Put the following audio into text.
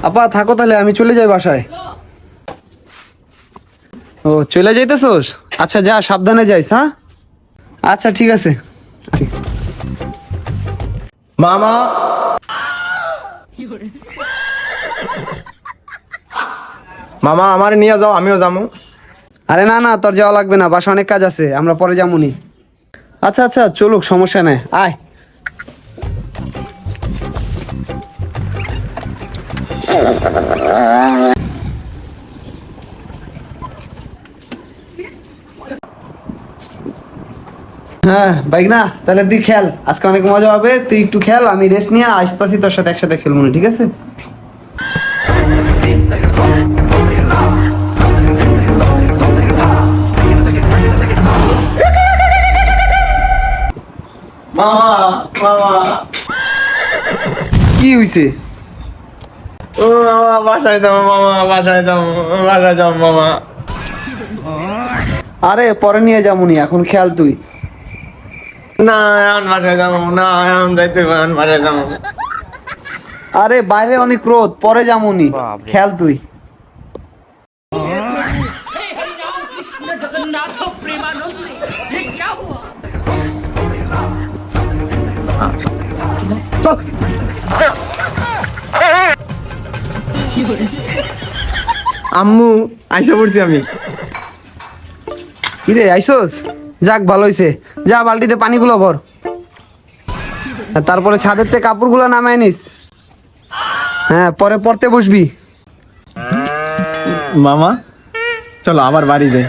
আপা থাকো তাহলে, আমি চলে যাই বাসায়। ও চলে যাইতেছোস? আচ্ছা যা, সাবধানে যাইস। হ্যাঁ আচ্ছা ঠিক আছে। মামা মামা আমার নিয়ে যাও, আমিও যাবো। আরে না না, তোর যাওয়া লাগবে না, বাসা অনেক কাজ আছে, আমরা পরে যামুনি। আচ্ছা আচ্ছা চলুক, সমস্যা নেই, আয়। হ্যাঁ বাইক না, তাহলে তুই খেল, আজকে অনেক মজা হবে, তুই একটু খেল, আমি রেস্ট নিয়ে আসতেছি তোর সাথে, একসাথে খেলবো না, ঠিক আছে? মামা মামা কি হইছে? ও মামা বাসায় যাবো, মামা বাসায় যাবো, বাসায় যাবো মামা। আরে পরে নিয়ে যামুনি, এখন খেল তুই। না এখন বাসায় যাবো না, এখন যাইতে হবে, এখন বাসায় যাবো। আরে বাইরে অনেক রোদ, পরে যামুনি, খেল তুই। जगन्नाथ प्रेमानंद ये क्या हुआ। আম্মু আইসা পড়ছি আমি। কিরে আইসোস? যাক ভালো হইছে, যা বালতিতে পানিগুলো ভর, আর তারপরে ছাদের থেকে কাপড়গুলো নামায় নিস। হ্যাঁ পরে পড়তে বসবি। মামা চলো আবার বাড়ি যাই।